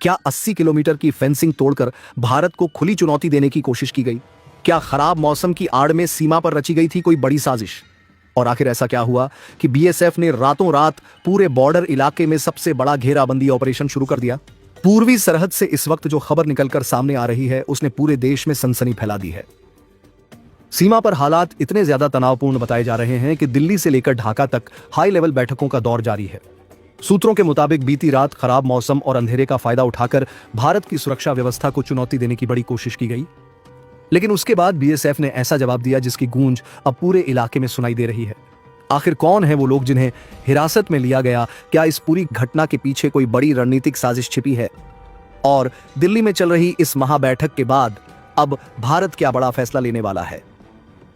क्या 80 किलोमीटर की फेंसिंग तोड़कर भारत को खुली चुनौती देने की कोशिश की गई? क्या खराब मौसम की आड़ में सीमा पर रची गई थी कोई बड़ी साजिश? और आखिर ऐसा क्या हुआ कि बीएसएफ ने रातों रात पूरे बॉर्डर इलाके में सबसे बड़ा घेराबंदी ऑपरेशन शुरू कर दिया? पूर्वी सरहद से इस वक्त जो खबर निकलकर सामने आ रही है उसने पूरे देश में सनसनी फैला दी है। सीमा पर हालात इतने ज्यादा तनावपूर्ण बताए जा रहे हैं कि दिल्ली से लेकर ढाका तक हाई लेवल बैठकों का दौर जारी है। सूत्रों के मुताबिक बीती रात खराब मौसम और अंधेरे का फायदा उठाकर भारत की सुरक्षा व्यवस्था को चुनौती देने की बड़ी कोशिश की गई, लेकिन उसके बाद बीएसएफ ने ऐसा जवाब दिया जिसकी गूंज अब पूरे इलाके में सुनाई दे रही है। आखिर कौन है वो लोग जिन्हें हिरासत में लिया गया? क्या इस पूरी घटना के पीछे कोई बड़ी रणनीतिक साजिश छिपी है? और दिल्ली में चल रही इस महाबैठक के बाद अब भारत क्या बड़ा फैसला लेने वाला है?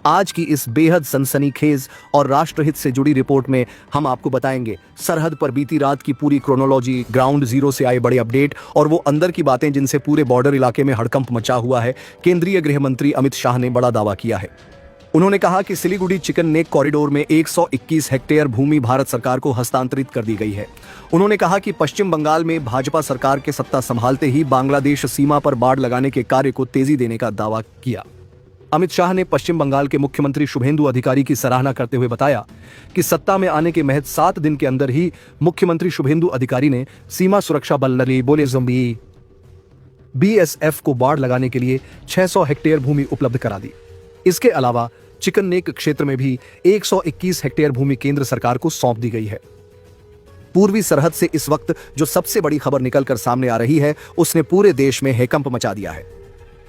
आज की इस बेहद सनसनीखेज और राष्ट्रहित से जुड़ी रिपोर्ट में हम आपको बताएंगे सरहद पर बीती रात की पूरी क्रोनोलॉजी, ग्राउंड जीरो से आए बड़े अपडेट और वो अंदर की बातें जिनसे पूरे बॉर्डर इलाके में हड़कंप मचा हुआ है। केंद्रीय गृह मंत्री अमित शाह ने बड़ा दावा किया है। उन्होंने कहा कि सिलीगुड़ी चिकन नेक कॉरिडोर में 121 हेक्टेयर भूमि भारत सरकार को हस्तांतरित कर दी गई है। उन्होंने कहा कि पश्चिम बंगाल में भाजपा सरकार के सत्ता संभालते ही बांग्लादेश सीमा पर बाड़ लगाने के कार्य को तेजी देने का दावा किया। अमित शाह ने पश्चिम बंगाल के मुख्यमंत्री शुभेंदु अधिकारी की सराहना करते हुए बताया कि सत्ता में आने के महज 7 दिन के अंदर ही मुख्यमंत्री शुभेंदु अधिकारी ने सीमा सुरक्षा बल बीएसएफ को बाड़ लगाने के लिए 600 हेक्टेयर भूमि उपलब्ध करा दी। इसके अलावा चिकन नेक क्षेत्र में भी 121 हेक्टेयर भूमि केंद्र सरकार को सौंप दी गई है। पूर्वी सरहद से इस वक्त जो सबसे बड़ी खबर निकलकर सामने आ रही है उसने पूरे देश में हैकंप मचा दिया है।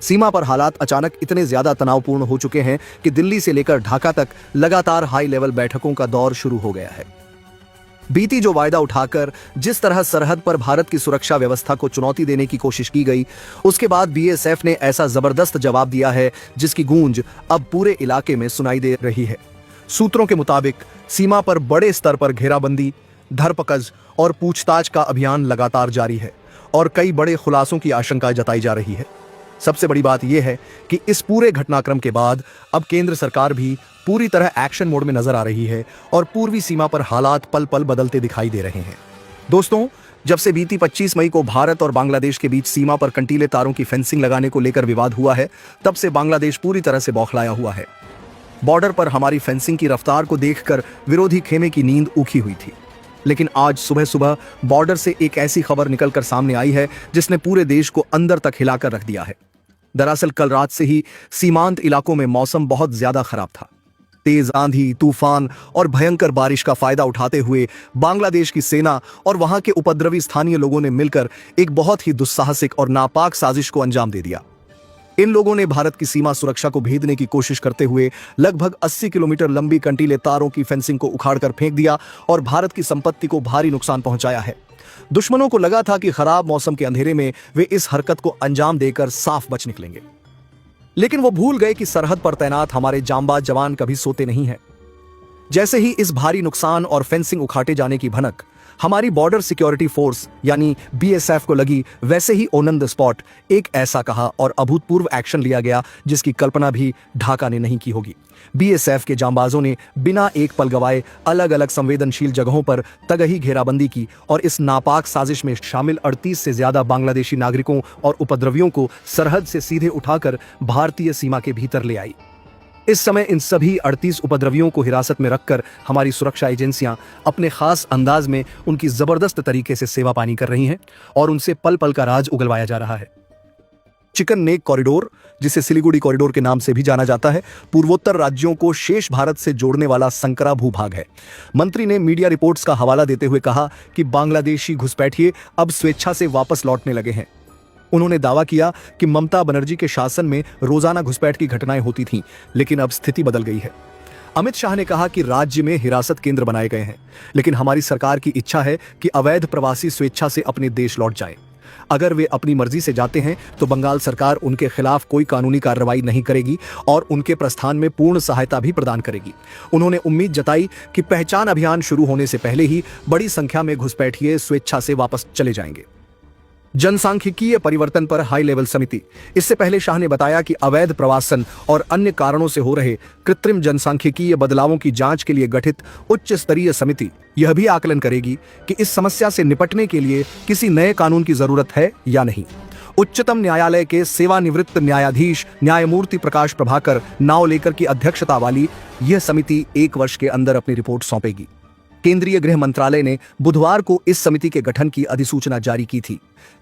सीमा पर हालात अचानक इतने ज्यादा तनावपूर्ण हो चुके हैं कि दिल्ली से लेकर ढाका तक लगातार हाई लेवल बैठकों का दौर शुरू हो गया है। बीती जो वायदा उठाकर जिस तरह सरहद पर भारत की सुरक्षा व्यवस्था को चुनौती देने की कोशिश की गई, उसके बाद बीएसएफ ने ऐसा जबरदस्त जवाब दिया है जिसकी गूंज अब पूरे इलाके में सुनाई दे रही है। सूत्रों के मुताबिक सीमा पर बड़े स्तर पर घेराबंदी, धरपकड़ और पूछताछ का अभियान लगातार जारी है और कई बड़े खुलासों की आशंका जताई जा रही है। सबसे बड़ी बात यह है कि इस पूरे घटनाक्रम के बाद अब केंद्र सरकार भी पूरी तरह एक्शन मोड में नजर आ रही है और पूर्वी सीमा पर हालात पल पल बदलते दिखाई दे रहे हैं। दोस्तों, जब से बीती 25 मई को भारत और बांग्लादेश के बीच सीमा पर कंटीले तारों की फेंसिंग लगाने को लेकर विवाद हुआ है, तब से बांग्लादेश पूरी तरह से बौखलाया हुआ है। बॉर्डर पर हमारी फेंसिंग की रफ्तार को देखकर विरोधी खेमे की नींद उखी हुई थी, लेकिन आज सुबह सुबह बॉर्डर से एक ऐसी खबर निकलकर सामने आई है जिसने पूरे देश को अंदर तक हिलाकर रख दिया है। दरअसल कल रात से ही सीमांत इलाकों में मौसम बहुत ज्यादा खराब था। तेज आंधी, तूफान और भयंकर बारिश का फायदा उठाते हुए बांग्लादेश की सेना और वहां के उपद्रवी स्थानीय लोगों ने मिलकर एक बहुत ही दुस्साहसिक और नापाक साजिश को अंजाम दे दिया। इन लोगों ने भारत की सीमा सुरक्षा को भेदने की कोशिश करते हुए लगभग 80 किलोमीटर लंबी कंटीले तारों की फेंसिंग को उखाड़कर फेंक दिया और भारत की संपत्ति को भारी नुकसान पहुंचाया है। दुश्मनों को लगा था कि खराब मौसम के अंधेरे में वे इस हरकत को अंजाम देकर साफ बच निकलेंगे, लेकिन वो भूल गए कि सरहद पर तैनात हमारे जांबाज जवान कभी सोते नहीं हैं। जैसे ही इस भारी नुकसान और फेंसिंग उखाटे जाने की भनक हमारी बॉर्डर सिक्योरिटी फोर्स यानी बीएसएफ को लगी, वैसे ही ऑन द स्पॉट एक ऐसा कहा और अभूतपूर्व एक्शन लिया गया जिसकी कल्पना भी ढाका ने नहीं की होगी। बीएसएफ के जांबाजों ने बिना एक पल गवाए अलग अलग संवेदनशील जगहों पर तगही घेराबंदी की और इस नापाक साजिश में शामिल 38 से ज्यादा बांग्लादेशी नागरिकों और उपद्रवियों को सरहद से सीधे उठाकर भारतीय सीमा के भीतर ले आई। इस समय इन सभी 38 उपद्रवियों को हिरासत में रखकर हमारी सुरक्षा एजेंसियां अपने खास अंदाज में उनकी जबरदस्त तरीके से सेवा पानी कर रही हैं और उनसे पल पल का राज उगलवाया जा रहा है। चिकन नेक कॉरिडोर, जिसे सिलीगुड़ी कॉरिडोर के नाम से भी जाना जाता है, पूर्वोत्तर राज्यों को शेष भारत से जोड़ने वाला संकरा भूभाग है। मंत्री ने मीडिया रिपोर्ट्स का हवाला देते हुए कहा कि बांग्लादेशी घुसपैठिए अब स्वेच्छा से वापस लौटने लगे हैं। उन्होंने दावा किया कि ममता बनर्जी के शासन में रोजाना घुसपैठ की घटनाएं होती थीं, लेकिन अब स्थिति बदल गई है। अमित शाह ने कहा कि राज्य में हिरासत केंद्र बनाए गए हैं, लेकिन हमारी सरकार की इच्छा है कि अवैध प्रवासी स्वेच्छा से अपने देश लौट जाएं। अगर वे अपनी मर्जी से जाते हैं तो बंगाल सरकार उनके खिलाफ कोई कानूनी कार्रवाई नहीं करेगी और उनके प्रस्थान में पूर्ण सहायता भी प्रदान करेगी। उन्होंने उम्मीद जताई कि पहचान अभियान शुरू होने से पहले ही बड़ी संख्या में घुसपैठिए स्वेच्छा से वापस चले जाएंगे। जनसांख्यिकीय परिवर्तन पर हाई लेवल समिति। इससे पहले शाह ने बताया कि अवैध प्रवासन और अन्य कारणों से हो रहे कृत्रिम जनसांख्यिकीय बदलावों की जांच के लिए गठित उच्च स्तरीय समिति यह भी आकलन करेगी कि इस समस्या से निपटने के लिए किसी नए कानून की जरूरत है या नहीं। उच्चतम न्यायालय के सेवानिवृत्त न्यायाधीश न्यायमूर्ति प्रकाश प्रभाकर नावलेकर की अध्यक्षता वाली यह समिति 1 वर्ष के अंदर अपनी रिपोर्ट सौंपेगी। केंद्रीय गृह मंत्रालय ने बुधवार को इस समिति के गठन की अधिसूचना जारी की थी।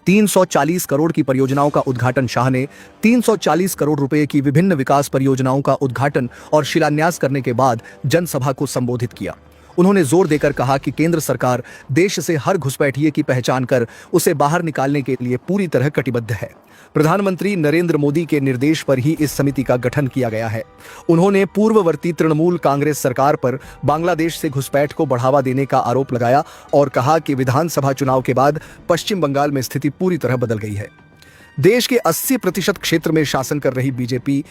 340 करोड़ की परियोजनाओं का उद्घाटन शाह ने 340 करोड़ रुपए की विभिन्न विकास परियोजनाओं का उद्घाटन और शिलान्यास करने के बाद जनसभा को संबोधित किया। उन्होंने जोर देकर कहा कि केंद्र सरकार देश से हर घुसपैठिए की पहचान कर उसे बाहर निकालने के लिए पूरी तरह कटिबद्ध है। प्रधानमंत्री नरेंद्र मोदी के निर्देश पर ही इस समिति का गठन किया गया है। उन्होंने पूर्ववर्ती तृणमूल कांग्रेस सरकार पर बांग्लादेश से घुसपैठ को बढ़ावा देने का आरोप लगाया और कहा कि विधानसभा चुनाव के बाद पश्चिम बंगाल में स्थिति पूरी तरह बदल गई है। देश के 80% क्षेत्र में शासन कर रही बीजेपी।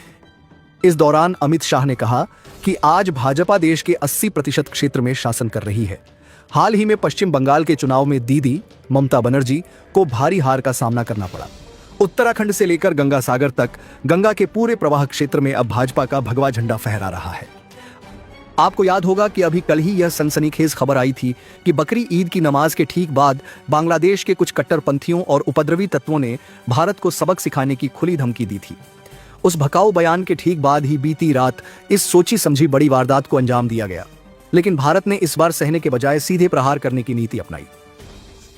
इस दौरान अमित शाह ने कहा कि आज भाजपा देश के 80% क्षेत्र में शासन कर रही है। हाल ही में पश्चिम बंगाल के चुनाव में दीदी ममता बनर्जी को भारी हार का सामना करना पड़ा। उत्तराखंड से लेकर गंगा सागर तक गंगा के पूरे प्रवाह क्षेत्र में अब भाजपा का भगवा झंडा फहरा रहा है। आपको याद होगा कि अभी कल ही यह सनसनीखेज खबर आई थी कि बकरी ईद की नमाज के ठीक बाद बांग्लादेश के कुछ कट्टरपंथियों और उपद्रवी तत्वों ने भारत को सबक सिखाने की खुली धमकी दी थी। उस भकाऊ बयान के ठीक बाद ही बीती रात इस सोची समझी बड़ी वारदात को अंजाम दिया गया। लेकिन भारत ने इस बार सहने के बजाय सीधे प्रहार करने की नीति अपनाई।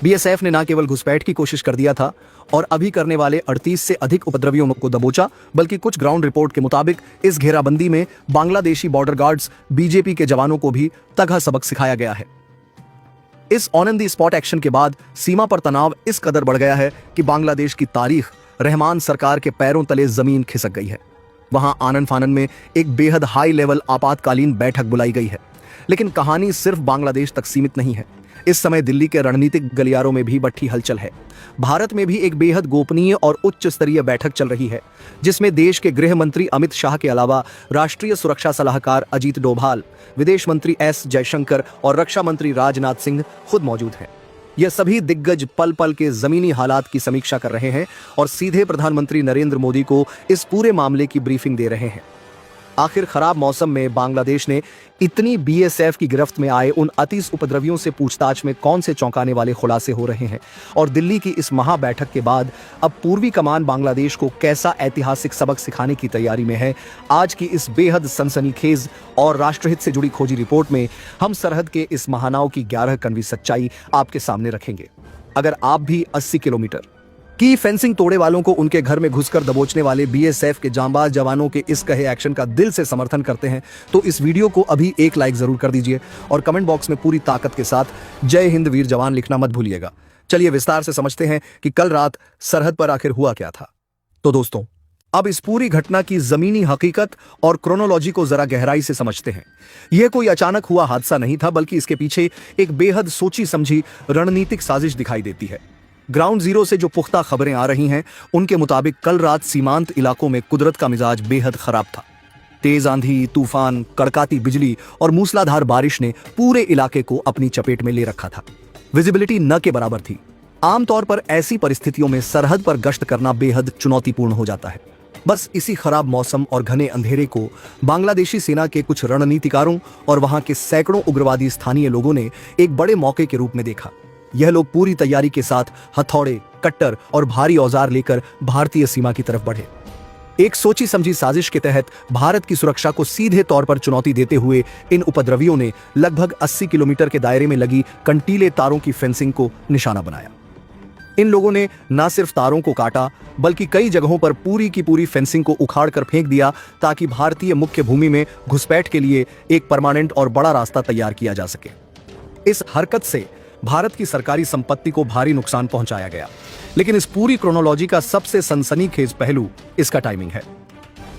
बीएसएफ ने न केवल घुसपैठ की कोशिश कर दिया था और अभी करने वाले 38 से अधिक उपद्रवियों को दबोचा, बल्कि कुछ ग्राउंड रिपोर्ट के मुताबिक इस घेराबंदी में बांग्लादेशी बॉर्डर गार्ड्स बीजेपी के जवानों को भी तगड़ा सबक सिखाया गया है। इस ऑन द स्पॉट एक्शन के बाद सीमा पर तनाव इस कदर बढ़ गया है कि बांग्लादेश की तारीख रहमान सरकार के पैरों तले जमीन खिसक गई है। वहां आनन फानन में एक बेहद हाई लेवल आपातकालीन बैठक बुलाई गई है। लेकिन कहानी सिर्फ बांग्लादेश तक सीमित नहीं है। इस समय दिल्ली के रणनीतिक गलियारों में भी बड़ी हलचल है। भारत में भी एक बेहद गोपनीय और उच्च स्तरीय बैठक चल रही है, जिसमें देश के गृह मंत्री अमित शाह के अलावा राष्ट्रीय सुरक्षा सलाहकार अजीत डोभाल, विदेश मंत्री एस जयशंकर और रक्षा मंत्री राजनाथ सिंह खुद मौजूद हैं। यह सभी दिग्गज पल पल के जमीनी हालात की समीक्षा कर रहे हैं और सीधे प्रधानमंत्री नरेंद्र मोदी को इस पूरे मामले की ब्रीफिंग दे रहे हैं। आखिर खराब मौसम में बांग्लादेश ने इतनी बीएसएफ की गिरफ्त में आए उन 38 उपद्रवियों से पूछताछ में कौन से चौंकाने वाले खुलासे हो रहे हैं और दिल्ली की इस महा बैठक के बाद अब पूर्वी कमान बांग्लादेश को कैसा ऐतिहासिक सबक सिखाने की तैयारी में है। आज की इस बेहद सनसनीखेज और राष्ट्रहित से जुड़ी खोजी रिपोर्ट में हम सरहद के इस महानाव की 11 कड़वी सच्चाई आपके सामने रखेंगे। अगर आप भी 80 किलोमीटर की फेंसिंग तोड़े वालों को उनके घर में घुसकर दबोचने वाले बीएसएफ के जांबाज जवानों के इस कहे एक्शन का दिल से समर्थन करते हैं तो इस वीडियो को अभी एक लाइक जरूर कर दीजिए और कमेंट बॉक्स में पूरी ताकत के साथ जय हिंद वीर जवान लिखना मत भूलिएगा। चलिए विस्तार से समझते हैं कि कल रात सरहद पर आखिर हुआ क्या था। तो दोस्तों, अब इस पूरी घटना की जमीनी हकीकत और क्रोनोलॉजी को जरा गहराई से समझते हैं। यह कोई अचानक हुआ हादसा नहीं था, बल्कि इसके पीछे एक बेहद सोची समझी रणनीतिक साजिश दिखाई देती है। ग्राउंड जीरो से जो पुख्ता खबरें आ रही हैं, उनके मुताबिक कल रात सीमांत इलाकों में कुदरत का मिजाज बेहद खराब था। तेज आंधी, तूफान, कड़काती बिजली और मूसलाधार बारिश ने पूरे इलाके को अपनी चपेट में ले रखा था। विजिबिलिटी न के बराबर थी। आमतौर पर ऐसी परिस्थितियों में सरहद पर गश्त करना बेहद चुनौतीपूर्ण हो जाता है। बस इसी खराब मौसम और घने अंधेरे को बांग्लादेशी सेना के कुछ रणनीतिकारों और वहां के सैकड़ों उग्रवादी स्थानीय लोगों ने एक बड़े मौके के रूप में देखा। यह लोग पूरी तैयारी के साथ हथौड़े, कट्टर और भारी औजार लेकर भारतीय सीमा की तरफ बढ़े। एक सोची समझी साजिश के तहत भारत की सुरक्षा को सीधे तौर पर चुनौती देते हुए इन उपद्रवियों ने लगभग 80 किलोमीटर के दायरे में लगी कंटीले तारों की फेंसिंग को निशाना बनाया। इन लोगों ने न सिर्फ तारों को काटा, बल्कि कई जगहों पर पूरी की पूरी फेंसिंग को उखाड़ कर फेंक दिया ताकि भारतीय मुख्य भूमि में घुसपैठ के लिए एक परमानेंट और बड़ा रास्ता तैयार किया जा सके। इस हरकत से भारत की सरकारी संपत्ति को भारी नुकसान पहुंचाया गया। लेकिन इस पूरी क्रोनोलॉजी का सबसे सनसनीखेज पहलू इसका टाइमिंग है।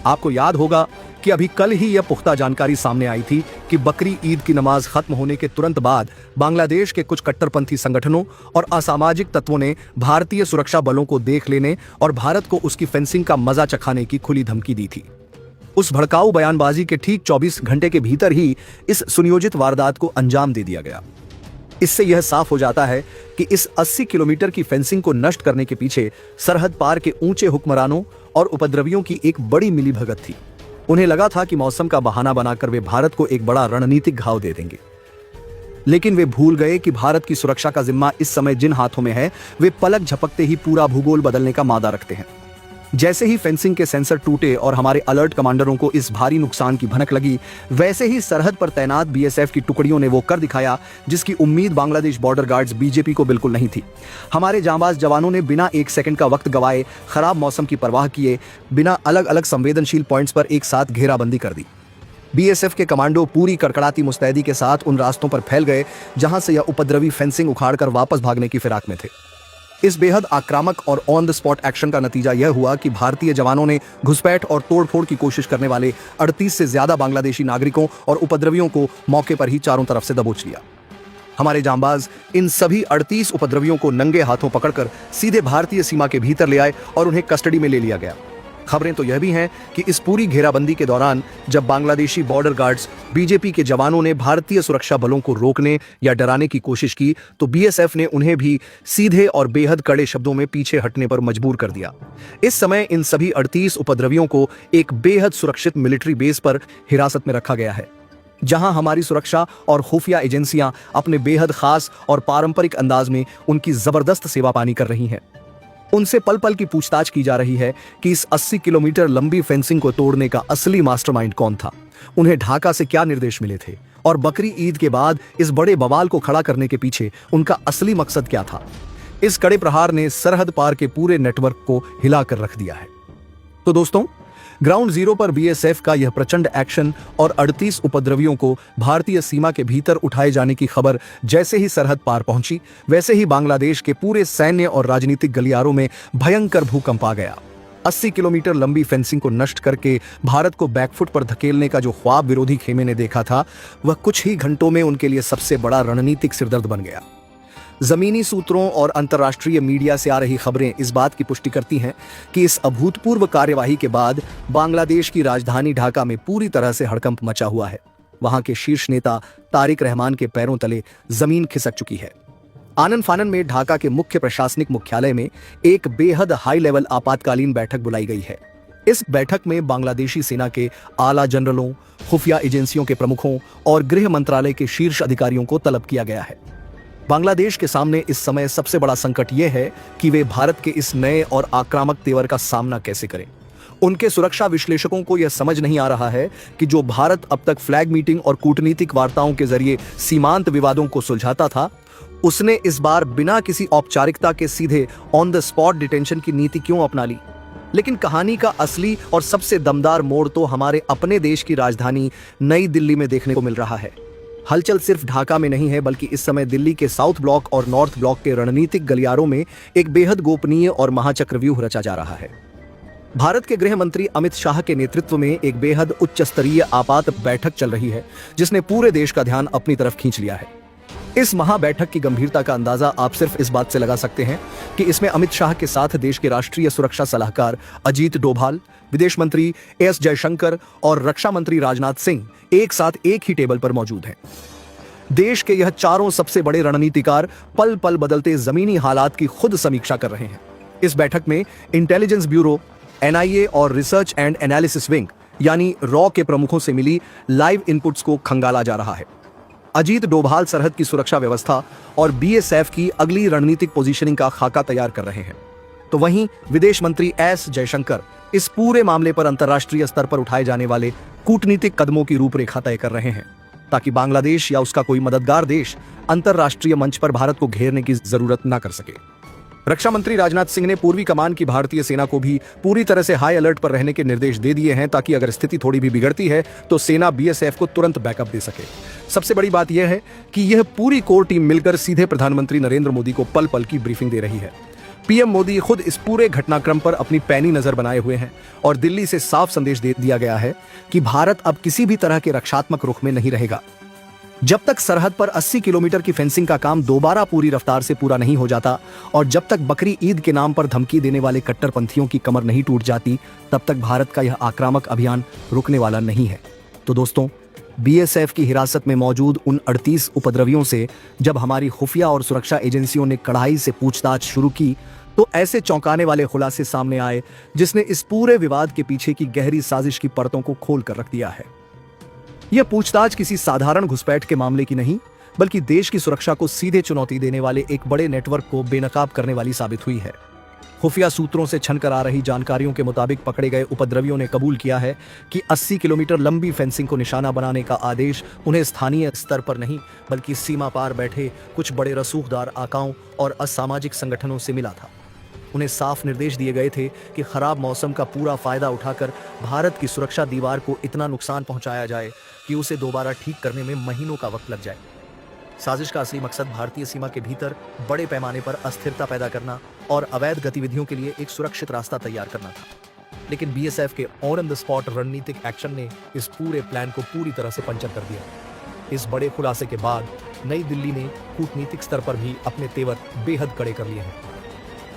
आपको याद होगा कि अभी कल ही यह पुख्ता जानकारी सामने आई थी कि बकरी ईद की नमाज खत्म होने के तुरंत बाद बांग्लादेश के कुछ कट्टरपंथी संगठनों और असामाजिक तत्वों ने भारतीय सुरक्षा बलों को देख लेने और भारत को उसकी फेंसिंग का मजा चखाने की खुली धमकी दी थी। उस भड़काऊ बयानबाजी के ठीक 24 घंटे के भीतर ही इस सुनियोजित वारदात को अंजाम दे दिया गया। इससे यह साफ हो जाता है कि इस 80 किलोमीटर की फेंसिंग को नष्ट करने के पीछे सरहद पार के ऊंचे हुक्मरानों और उपद्रवियों की एक बड़ी मिलीभगत थी। उन्हें लगा था कि मौसम का बहाना बनाकर वे भारत को एक बड़ा रणनीतिक घाव दे देंगे, लेकिन वे भूल गए कि भारत की सुरक्षा का जिम्मा इस समय जिन हाथों में है, वे पलक झपकते ही पूरा भूगोल बदलने का मादा रखते हैं। जैसे ही फेंसिंग के सेंसर टूटे और हमारे अलर्ट कमांडरों को इस भारी नुकसान की भनक लगी, वैसे ही सरहद पर तैनात बीएसएफ की टुकड़ियों ने वो कर दिखाया जिसकी उम्मीद बांग्लादेश बॉर्डर गार्ड्स बीजेपी को बिल्कुल नहीं थी। हमारे जांबाज जवानों ने बिना एक सेकंड का वक्त गवाए, खराब मौसम की परवाह किए बिना अलग अलग संवेदनशील पॉइंट्स पर एक साथ घेराबंदी कर दी। बीएसएफ के कमांडो पूरी कड़कड़ाती मुस्तैदी के साथ उन रास्तों पर फैल गए जहां से यह उपद्रवी फेंसिंग उखाड़कर वापस भागने की फिराक में थे। इस बेहद आक्रामक और ऑन द स्पॉट एक्शन का नतीजा यह हुआ कि भारतीय जवानों ने घुसपैठ और तोड़फोड़ की कोशिश करने वाले 38 से ज्यादा बांग्लादेशी नागरिकों और उपद्रवियों को मौके पर ही चारों तरफ से दबोच लिया। हमारे जांबाज इन सभी 38 उपद्रवियों को नंगे हाथों पकड़कर सीधे भारतीय सीमा के भीतर ले आए और उन्हें कस्टडी में ले लिया गया। खबरें तो यह भी हैं कि इस पूरी घेराबंदी के दौरान जब बांग्लादेशी बॉर्डर गार्ड्स बीजेपी के जवानों ने भारतीय सुरक्षा बलों को रोकने या डराने की कोशिश की, तो बीएसएफ ने उन्हें भी सीधे और बेहद कड़े शब्दों में पीछे हटने पर मजबूर कर दिया। इस समय इन सभी 38 उपद्रवियों को एक बेहद सुरक्षित मिलिट्री बेस पर हिरासत में रखा गया है, जहां हमारी सुरक्षा और खुफिया एजेंसियां अपने बेहद खास और पारंपरिक अंदाज में उनकी जबरदस्त सेवा पानी कर रही हैं। उनसे पल पल की पूछताछ की जा रही है कि इस 80 किलोमीटर लंबी फेंसिंग को तोड़ने का असली मास्टरमाइंड कौन था, उन्हें ढाका से क्या निर्देश मिले थे और बकरी ईद के बाद इस बड़े बवाल को खड़ा करने के पीछे उनका असली मकसद क्या था। इस कड़े प्रहार ने सरहद पार के पूरे नेटवर्क को हिलाकर रख दिया है। तो दोस्तों, ग्राउंड जीरो पर बीएसएफ का यह प्रचंड एक्शन और 38 उपद्रवियों को भारतीय सीमा के भीतर उठाए जाने की खबर जैसे ही सरहद पार पहुंची, वैसे ही बांग्लादेश के पूरे सैन्य और राजनीतिक गलियारों में भयंकर भूकंप आ गया। 80 किलोमीटर लंबी फेंसिंग को नष्ट करके भारत को बैकफुट पर धकेलने का जो ख्वाब विरोधी खेमे ने देखा था, वह कुछ ही घंटों में उनके लिए सबसे बड़ा रणनीतिक सिरदर्द बन गया। जमीनी सूत्रों और अंतर्राष्ट्रीय मीडिया से आ रही खबरें इस बात की पुष्टि करती हैं कि इस अभूतपूर्व कार्यवाही के बाद बांग्लादेश की राजधानी ढाका में पूरी तरह से हड़कंप मचा हुआ है। वहां के शीर्ष नेता तारिक रहमान के पैरों तले जमीन खिसक चुकी है। आनन फानन में ढाका के मुख्य प्रशासनिक मुख्यालय में एक बेहद हाई लेवल आपातकालीन बैठक बुलाई गई है। इस बैठक में बांग्लादेशी सेना के आला जनरलों, खुफिया एजेंसियों के प्रमुखों और गृह मंत्रालय के शीर्ष अधिकारियों को तलब किया गया है। बांग्लादेश के सामने इस समय सबसे बड़ा संकट यह है कि वे भारत के इस नए और आक्रामक तेवर का सामना कैसे करें। उनके सुरक्षा विश्लेषकों को यह समझ नहीं आ रहा है कि जो भारत अब तक फ्लैग मीटिंग और कूटनीतिक वार्ताओं के जरिए सीमांत विवादों को सुलझाता था, उसने इस बार बिना किसी औपचारिकता के सीधे ऑन द स्पॉट डिटेंशन की नीति क्यों अपना ली। लेकिन कहानी का असली और सबसे दमदार मोड़ तो हमारे अपने देश की राजधानी नई दिल्ली में देखने को मिल रहा है। हलचल सिर्फ ढाका में नहीं है, बल्कि इस समय दिल्ली के साउथ ब्लॉक और नॉर्थ ब्लॉक के रणनीतिक गलियारों में एक बेहद गोपनीय और महाचक्रव्यूह रचा जा रहा है। भारत के गृह मंत्री अमित शाह के नेतृत्व में एक बेहद उच्च स्तरीय आपात बैठक चल रही है, जिसने पूरे देश का ध्यान अपनी तरफ खींच लिया है। इस महा बैठक की गंभीरता का अंदाजा आप सिर्फ इस बात से लगा सकते हैं कि इसमें अमित शाह के साथ देश के राष्ट्रीय सुरक्षा सलाहकार अजीत डोभाल, विदेश मंत्री एस जयशंकर और रक्षा मंत्री राजनाथ सिंह एक साथ एक ही टेबल पर मौजूद हैं। देश के यह चारों सबसे बड़े रणनीतिकार पल पल बदलते जमीनी हालात की खुद समीक्षा कर रहे हैं। इस बैठक में इंटेलिजेंस ब्यूरो, एनआईए और रिसर्च एंड एनालिसिस विंग यानी रॉ के प्रमुखों से मिली लाइव इनपुट्स को खंगाला जा रहा है। अजीत डोभाल सरहद की सुरक्षा व्यवस्था और बीएसएफ की अगली रणनीतिक पोजीशनिंग का खाका तैयार कर रहे हैं, तो वहीं विदेश मंत्री एस जयशंकर इस पूरे मामले पर अंतर्राष्ट्रीय स्तर पर उठाए जाने वाले कूटनीतिक कदमों की रूपरेखा तय कर रहे हैं, ताकि बांग्लादेश या उसका कोई मददगार देश अंतर्राष्ट्रीय मंच पर भारत को घेरने की जरूरत न कर सके। रक्षा मंत्री राजनाथ सिंह ने पूर्वी कमान की भारतीय सेना को भी पूरी तरह से हाई अलर्ट पर रहने के निर्देश दे दिए हैं, ताकि अगर स्थिति थोड़ी भी बिगड़ती है तो सेना बीएसएफ को तुरंत बैकअप दे सके। सबसे बड़ी बात यह है कि यह पूरी कोर टीम मिलकर सीधे प्रधानमंत्री नरेंद्र मोदी को पल पल की ब्रीफिंग दे रही है। पीएम मोदी खुद इस पूरे घटनाक्रम पर अपनी पैनी नजर बनाए हुए हैं और दिल्ली से साफ संदेश दे दिया गया है कि भारत अब किसी भी तरह के रक्षात्मक रुख में नहीं रहेगा। जब तक सरहद पर 80 किलोमीटर की फेंसिंग का काम दोबारा पूरी रफ्तार से पूरा नहीं हो जाता और जब तक बकरी ईद के नाम पर धमकी देने वाले कट्टरपंथियों की कमर नहीं टूट जाती, तब तक भारत का यह आक्रामक अभियान रुकने वाला नहीं है। तो दोस्तों, बीएसएफ की हिरासत में मौजूद उन 38 उपद्रवियों से जब हमारी खुफिया और सुरक्षा एजेंसियों ने कड़ाई से पूछताछ शुरू की तो ऐसे चौंकाने वाले खुलासे सामने आए जिसने इस पूरे विवाद के पीछे की गहरी साजिश की परतों को खोल कर रख दिया है। यह पूछताछ किसी साधारण घुसपैठ के मामले की नहीं, बल्कि देश की सुरक्षा को सीधे चुनौती देने वाले एक बड़े नेटवर्क को बेनकाब करने वाली साबित हुई है। खुफिया सूत्रों से छनकर आ रही जानकारियों के मुताबिक पकड़े गए उपद्रवियों ने कबूल किया है कि 80 किलोमीटर लंबी फेंसिंग को निशाना बनाने का आदेश उन्हें स्थानीय स्तर पर नहीं बल्कि सीमा पार बैठे कुछ बड़े रसूखदार आकाओं और असामाजिक संगठनों से मिला था। उन्हें साफ निर्देश दिए गए थे कि खराब मौसम का पूरा फायदा उठाकर भारत की सुरक्षा दीवार को इतना नुकसान पहुंचाया जाए कि उसे दोबारा ठीक करने में महीनों का वक्त लग जाए। साजिश का असली मकसद भारतीय सीमा के भीतर बड़े पैमाने पर अस्थिरता पैदा करना और अवैध गतिविधियों के लिए एक सुरक्षित रास्ता तैयार करना था। लेकिन बीएसएफ के ऑन द स्पॉट रणनीतिक एक्शन ने इस पूरे प्लान को पूरी तरह से पंचर कर दिया। इस बड़े खुलासे के बाद नई दिल्ली ने कूटनीतिक स्तर पर भी अपने तेवर बेहद कड़े कर लिए हैं।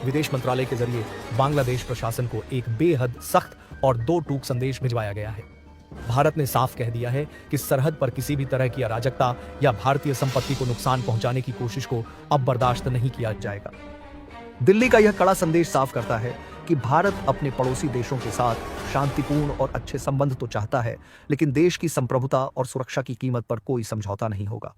विदेश मंत्रालय के जरिए बांग्लादेश प्रशासन को एक बेहद सख्त और दो टूक संदेश भिजवाया गया है। भारत ने साफ कह दिया है कि सरहद पर किसी भी तरह की अराजकता या भारतीय संपत्ति को नुकसान पहुंचाने की कोशिश को अब बर्दाश्त नहीं किया जाएगा। दिल्ली का यह कड़ा संदेश साफ करता है कि भारत अपने पड़ोसी देशों के साथ शांतिपूर्ण और अच्छे संबंध तो चाहता है, लेकिन देश की संप्रभुता और सुरक्षा की कीमत पर कोई समझौता नहीं होगा।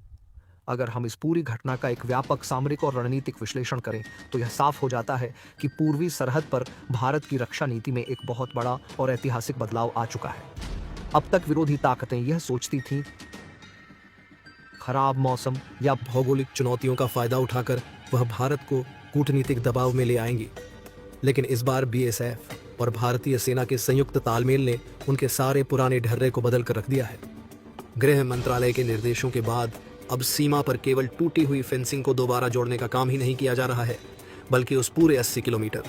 अगर हम इस पूरी घटना का एक व्यापक सामरिक और रणनीतिक विश्लेषण करें तो यह साफ हो जाता है कि पूर्वी सरहद पर भारत की रक्षा नीति में एक बहुत बड़ा और ऐतिहासिक बदलाव आ चुका है। अब तक विरोधी ताकतें यह सोचती थीं खराब मौसम या भौगोलिक चुनौतियों का फायदा उठाकर वह भारत को कूटनीतिक दबाव में ले आएंगी, लेकिन इस बार बीएसएफ और भारतीय सेना के संयुक्त तालमेल ने उनके सारे पुराने ढर्रे को बदल कर रख दिया है। गृह मंत्रालय के निर्देशों के बाद अब सीमा पर केवल टूटी हुई फेंसिंग को दोबारा जोड़ने का काम ही नहीं किया जा रहा है, बल्कि उस पूरे 80 किलोमीटर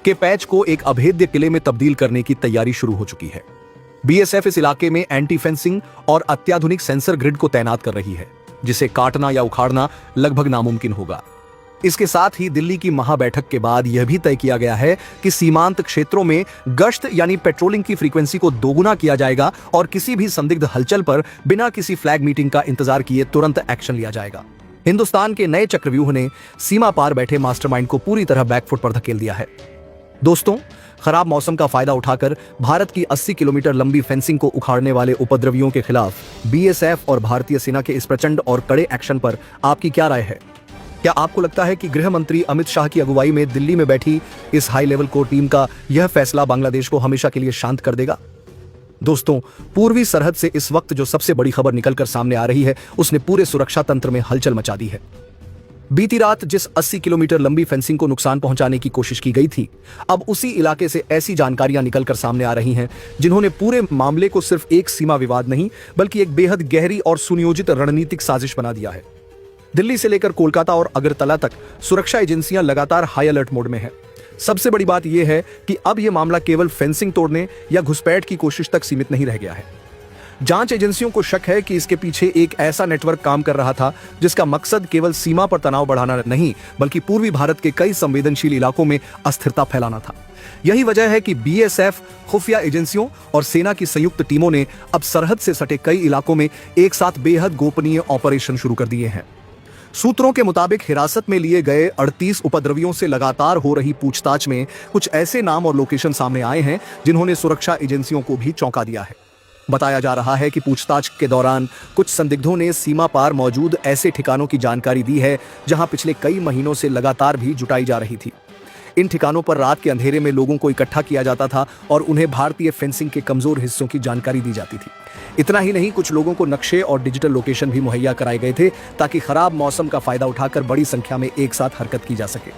के पैच को एक अभेद्य किले में तब्दील करने की तैयारी शुरू हो चुकी है। बीएसएफ इस इलाके में एंटी फेंसिंग और अत्याधुनिक सेंसर ग्रिड को तैनात कर रही है, जिसे काटना या उखाड़ना लगभग नामुमकिन होगा। इसके साथ ही दिल्ली की महाबैठक के बाद यह भी तय किया गया है कि सीमांत क्षेत्रों में गश्त यानी पेट्रोलिंग की फ्रीक्वेंसी को दोगुना किया जाएगा और किसी भी संदिग्ध हलचल पर बिना किसी फ्लैग मीटिंग का इंतजार किए तुरंत एक्शन लिया जाएगा। हिंदुस्तान के नए चक्रव्यूह ने सीमा पार बैठे मास्टरमाइंड को पूरी तरह बैकफुट पर धकेल दिया है। दोस्तों, खराब मौसम का फायदा उठाकर भारत की 80 किलोमीटर लंबी फेंसिंग को उखाड़ने वाले उपद्रवियों के खिलाफ बीएसएफ और भारतीय सेना के इस प्रचंड और कड़े एक्शन पर आपकी क्या राय है? क्या आपको लगता है कि गृह मंत्री अमित शाह की अगुवाई में दिल्ली में बैठी इस हाई लेवल कोर टीम का यह फैसला बांग्लादेश को हमेशा के लिए शांत कर देगा? दोस्तों, पूर्वी सरहद से इस वक्त जो सबसे बड़ी खबर निकलकर सामने आ रही है, उसने पूरे सुरक्षा तंत्र में हलचल मचा दी है। बीती रात जिस 80 किलोमीटर लंबी फेंसिंग को नुकसान पहुंचाने की कोशिश की गई थी, अब उसी इलाके से ऐसी जानकारियां निकलकर सामने आ रही हैं जिन्होंने पूरे मामले को सिर्फ एक सीमा विवाद नहीं बल्कि एक बेहद गहरी और सुनियोजित रणनीतिक साजिश बना दिया है। दिल्ली से लेकर कोलकाता और अगरतला तक सुरक्षा एजेंसियां लगातार हाई अलर्ट मोड में हैं। सबसे बड़ी बात यह है कि अब यह मामला केवल फेंसिंग तोड़ने या घुसपैठ की कोशिश तक सीमित नहीं रह गया है। जांच एजेंसियों को शक है कि इसके पीछे एक ऐसा नेटवर्क काम कर रहा था जिसका मकसद केवल सीमा पर तनाव बढ़ाना नहीं बल्कि पूर्वी भारत के कई संवेदनशील इलाकों में अस्थिरता फैलाना था। यही वजह है कि बीएसएफ, खुफिया एजेंसियों और सेना की संयुक्त टीमों ने अब सरहद से सटे कई इलाकों में एक साथ बेहद गोपनीय ऑपरेशन शुरू कर दिए हैं। सूत्रों के मुताबिक हिरासत में लिए गए 38 उपद्रवियों से लगातार हो रही पूछताछ में कुछ ऐसे नाम और लोकेशन सामने आए हैं जिन्होंने सुरक्षा एजेंसियों को भी चौंका दिया है। बताया जा रहा है कि पूछताछ के दौरान कुछ संदिग्धों ने सीमा पार मौजूद ऐसे ठिकानों की जानकारी दी है जहां पिछले कई महीनों से लगातार भी जुटाई जा रही थी। इन ठिकानों पर रात के अंधेरे में लोगों को इकट्ठा किया जाता था और उन्हें भारतीय फेंसिंग के कमजोर हिस्सों की जानकारी दी जाती थी। इतना ही नहीं, कुछ लोगों को नक्शे और डिजिटल लोकेशन भी मुहैया कराए गए थे ताकि खराब मौसम का फायदा उठाकर बड़ी संख्या में एक साथ हरकत की जा सके।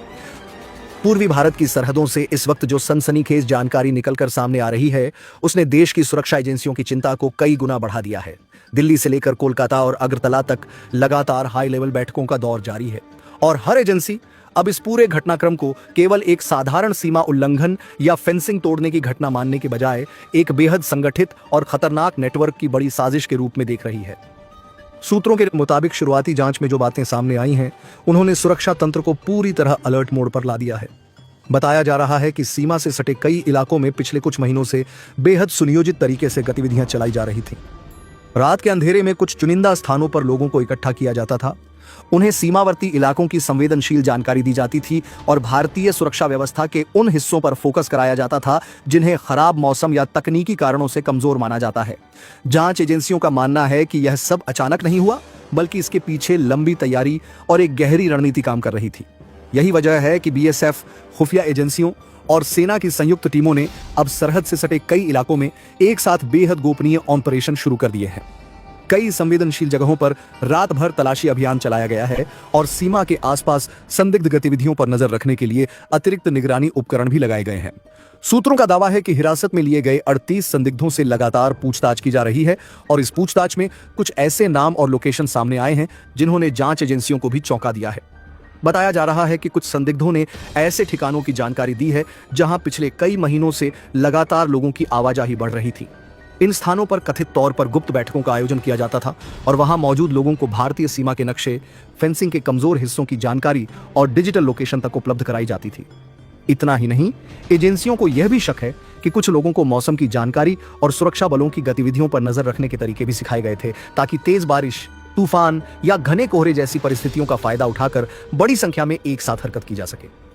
पूर्वी भारत की सरहदों से इस वक्त जो सनसनीखेज जानकारी निकलकर सामने आ रही है, उसने देश की सुरक्षा एजेंसियों की चिंता को कई गुना बढ़ा दिया है। दिल्ली से लेकर कोलकाता और अगरतला तक लगातार हाई लेवल बैठकों का दौर जारी है और हर एजेंसी अब इस पूरे घटनाक्रम को केवल एक साधारण सीमा उल्लंघन या फेंसिंग तोड़ने की घटना मानने के बजाय एक बेहद संगठित और खतरनाक नेटवर्क की बड़ी साजिश के रूप में देख रही है। सूत्रों के मुताबिक शुरुआती जांच में जो बातें सामने आई हैं, उन्होंने सुरक्षा तंत्र को पूरी तरह अलर्ट मोड पर ला दिया है। बताया जा रहा है कि सीमा से सटे कई इलाकों में पिछले कुछ महीनों से बेहद सुनियोजित तरीके से गतिविधियां चलाई जा रही थीं। रात के अंधेरे में कुछ चुनिंदा स्थानों पर लोगों को इकट्ठा किया जाता था। उन्हें सीमावर्ती इलाकों की संवेदनशील जानकारी दी जाती थी और भारतीय सुरक्षा व्यवस्था के उन हिस्सों पर फोकस कराया जाता था जिन्हें खराब मौसम या तकनीकी कारणों से कमजोर माना जाता है। जांच एजेंसियों का मानना है कि यह सब अचानक नहीं हुआ, बल्कि इसके पीछे लंबी तैयारी और एक गहरी रणनीति काम कर रही थी। यही वजह है कि बीएसएफ, खुफिया एजेंसियों और सेना की संयुक्त टीमों ने अब सरहद से सटे कई इलाकों में एक साथ बेहद गोपनीय ऑपरेशन शुरू कर दिए हैं। कई संवेदनशील जगहों पर रात भर तलाशी अभियान चलाया गया है और सीमा के आसपास संदिग्ध गतिविधियों पर नजर रखने के लिए अतिरिक्त निगरानी उपकरण भी लगाए गए हैं। सूत्रों का दावा है कि हिरासत में लिए गए 38 संदिग्धों से लगातार पूछताछ की जा रही है और इस पूछताछ में कुछ ऐसे नाम और लोकेशन सामने आए हैं जिन्होंने जांच एजेंसियों को भी चौंका दिया है। बताया जा रहा है कि कुछ संदिग्धों ने ऐसे ठिकानों की जानकारी दी है जहां पिछले कई महीनों से लगातार लोगों की आवाजाही बढ़ रही थी। इन स्थानों पर कथित तौर पर गुप्त बैठकों का आयोजन किया जाता था और वहां मौजूद लोगों को भारतीय सीमा के नक्शे, फेंसिंग के कमजोर हिस्सों की जानकारी और डिजिटल लोकेशन तक उपलब्ध कराई जाती थी। इतना ही नहीं, एजेंसियों को यह भी शक है कि कुछ लोगों को मौसम की जानकारी और सुरक्षा बलों की गतिविधियों पर नजर रखने के तरीके भी सिखाए गए थे, ताकि तेज बारिश, तूफान या घने कोहरे जैसी परिस्थितियों का फायदा उठाकर बड़ी संख्या में एक साथ हरकत की जा सके।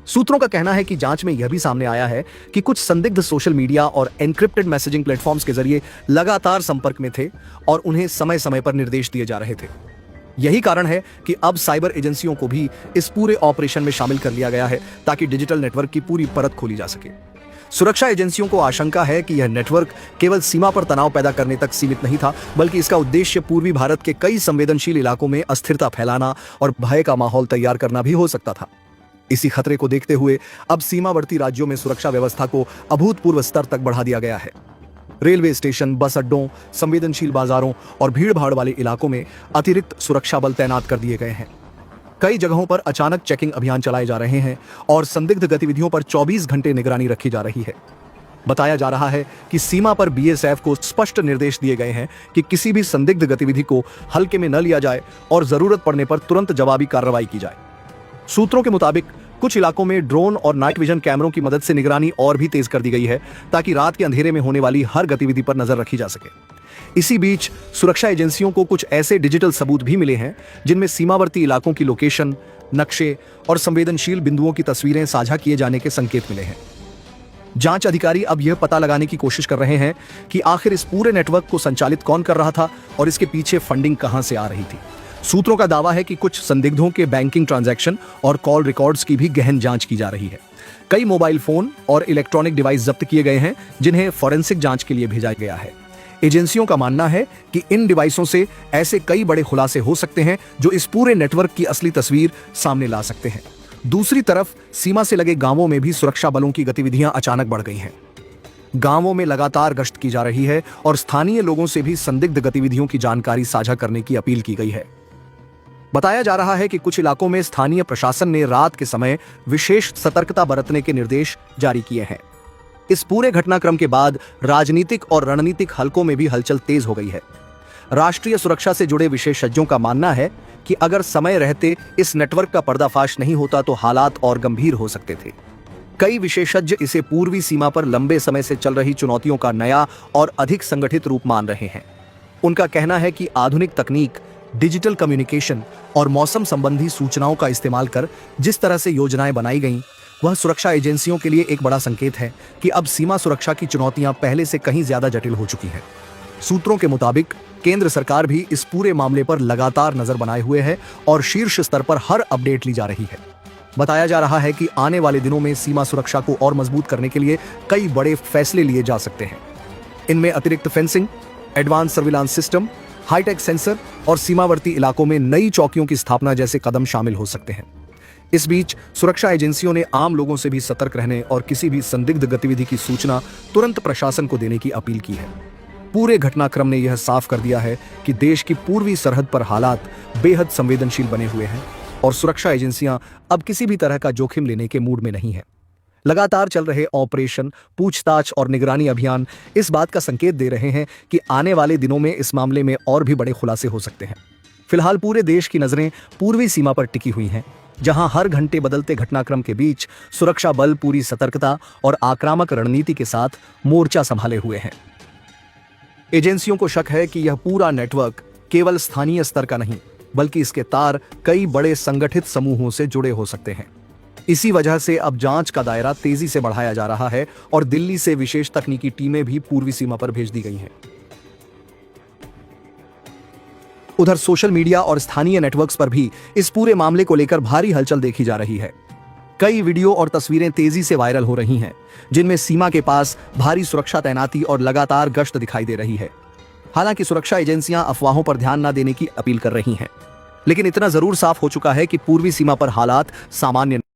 सूत्रों का कहना है कि जांच में यह भी सामने आया है कि कुछ संदिग्ध सोशल मीडिया और एन्क्रिप्टेड मैसेजिंग प्लेटफॉर्म्स के जरिए लगातार संपर्क में थे और उन्हें समय समय पर निर्देश दिए जा रहे थे। यही कारण है कि अब साइबर एजेंसियों को भी इस पूरे ऑपरेशन में शामिल कर लिया गया है ताकि डिजिटल नेटवर्क की पूरी परत खोली जा सके। सुरक्षा एजेंसियों को आशंका है कि यह नेटवर्क केवल सीमा पर तनाव पैदा करने तक सीमित नहीं था, बल्कि इसका उद्देश्य पूर्वी भारत के कई संवेदनशील इलाकों में अस्थिरता फैलाना और भय का माहौल तैयार करना भी हो सकता था। इसी खतरे को देखते हुए अब सीमावर्ती राज्यों में सुरक्षा व्यवस्था को अभूतपूर्व स्तर तक बढ़ा दिया गया है। रेलवे स्टेशन, बस अड्डों, संवेदनशील बाजारों और भीड़-भाड़ वाले इलाकों में अतिरिक्त सुरक्षा बल तैनात कर दिए गए हैं। कई जगहों पर अचानक चेकिंग अभियान चलाए जा रहे हैं और संदिग्ध गतिविधियों पर 24 घंटे निगरानी रखी जा रही है। बताया जा रहा है कि सीमा पर बीएसएफ को स्पष्ट निर्देश दिए गए हैं कि किसी भी संदिग्ध गतिविधि को हल्के में न लिया जाए और जरूरत पड़ने पर तुरंत जवाबी कार्रवाई की जाए। सूत्रों के मुताबिक कुछ इलाकों में ड्रोन और नाइट विजन कैमरों की मदद से निगरानी और भी तेज कर दी गई है ताकि रात के अंधेरे में होने वाली हर गतिविधि पर नजर रखी जा सके। इसी बीच सुरक्षा एजेंसियों को कुछ ऐसे डिजिटल सबूत भी मिले हैं जिनमें सीमावर्ती इलाकों की लोकेशन, नक्शे और संवेदनशील बिंदुओं की तस्वीरें साझा किए जाने के संकेत मिले हैं। जांच अधिकारी अब यह पता लगाने की कोशिश कर रहे हैं कि आखिर इस पूरे नेटवर्क को संचालित कौन कर रहा था और इसके पीछे फंडिंग कहां से आ रही थी। सूत्रों का दावा है कि कुछ संदिग्धों के बैंकिंग ट्रांजैक्शन और कॉल रिकॉर्ड्स की भी गहन जांच की जा रही है। कई मोबाइल फोन और इलेक्ट्रॉनिक डिवाइस जब्त किए गए हैं जिन्हें फॉरेंसिक जांच के लिए भेजा गया है। एजेंसियों का मानना है कि इन डिवाइसों से ऐसे कई बड़े खुलासे हो सकते हैं जो इस पूरे नेटवर्क की असली तस्वीर सामने ला सकते हैं। दूसरी तरफ सीमा से लगे गांवों में भी सुरक्षा बलों की गतिविधियां अचानक बढ़ गई हैं। गांवों में लगातार गश्त की जा रही है और स्थानीय लोगों से भी संदिग्ध गतिविधियों की जानकारी साझा करने की अपील की गई है। बताया जा रहा है कि कुछ इलाकों में स्थानीय प्रशासन ने रात के समय विशेष सतर्कता बरतने के निर्देश जारी किए हैं। इस पूरे घटनाक्रम के बाद राजनीतिक और रणनीतिक हलकों में भी हलचल तेज हो गई है। राष्ट्रीय सुरक्षा से जुड़े विशेषज्ञों का मानना है कि अगर समय रहते इस नेटवर्क का पर्दाफाश नहीं होता तो हालात और गंभीर हो सकते थे। कई विशेषज्ञ इसे पूर्वी सीमा पर लंबे समय से चल रही चुनौतियों का नया और अधिक संगठित रूप मान रहे हैं। उनका कहना है कि आधुनिक तकनीक, डिजिटल कम्युनिकेशन और मौसम संबंधी सूचनाओं का इस्तेमाल कर जिस तरह से योजनाएं बनाई गईं, वह सुरक्षा एजेंसियों के लिए एक बड़ा संकेत है कि अब सीमा सुरक्षा की चुनौतियां पहले से कहीं ज्यादा जटिल हो चुकी हैं। सूत्रों के मुताबिक केंद्र सरकार भी इस पूरे मामले पर लगातार नजर बनाए हुए है और शीर्ष स्तर पर हर अपडेट ली जा रही है। बताया जा रहा है कि आने वाले दिनों में सीमा सुरक्षा को और मजबूत करने के लिए कई बड़े फैसले लिए जा सकते हैं। इनमें अतिरिक्त fencing, advance surveillance system, hi-tech sensor और सीमावर्ती इलाकों में नई चौकियों की स्थापना जैसे कदम शामिल हो सकते हैं। इस बीच सुरक्षा एजेंसियों ने आम लोगों से भी सतर्क रहने और किसी भी संदिग्ध गतिविधि की सूचना तुरंत प्रशासन को देने की अपील की है। पूरे घटनाक्रम ने यह साफ कर दिया है कि देश की पूर्वी सरहद पर हालात बेहद संवेदनशील बने हुए हैं और सुरक्षा एजेंसियां अब किसी भी तरह का जोखिम लेने के मूड में नहीं है। लगातार चल रहे ऑपरेशन, पूछताछ और निगरानी अभियान इस बात का संकेत दे रहे हैं कि आने वाले दिनों में इस मामले में और भी बड़े खुलासे हो सकते हैं। फिलहाल पूरे देश की नजरें पूर्वी सीमा पर टिकी हुई हैं, जहां हर घंटे बदलते घटनाक्रम के बीच सुरक्षा बल पूरी सतर्कता और आक्रामक रणनीति के साथ मोर्चा संभाले हुए हैं। एजेंसियों को शक है कि यह पूरा नेटवर्क केवल स्थानीय स्तर का नहीं, बल्कि इसके तार कई बड़े संगठित समूहों से जुड़े हो सकते हैं। इसी वजह से अब जांच का दायरा तेजी से बढ़ाया जा रहा है और दिल्ली से विशेष तकनीकी टीमें भी पूर्वी सीमा पर भेज दी गई हैं। उधर सोशल मीडिया और स्थानीय नेटवर्क्स पर भी इस पूरे मामले को लेकर भारी हलचल देखी जा रही है। कई वीडियो और तस्वीरें तेजी से वायरल हो रही हैं, जिनमें सीमा के पास भारी सुरक्षा तैनाती और लगातार गश्त दिखाई दे रही है। हालांकि सुरक्षा एजेंसियां अफवाहों पर ध्यान न देने की अपील कर रही हैं, लेकिन इतना जरूर साफ हो चुका है कि पूर्वी सीमा पर हालात सामान्य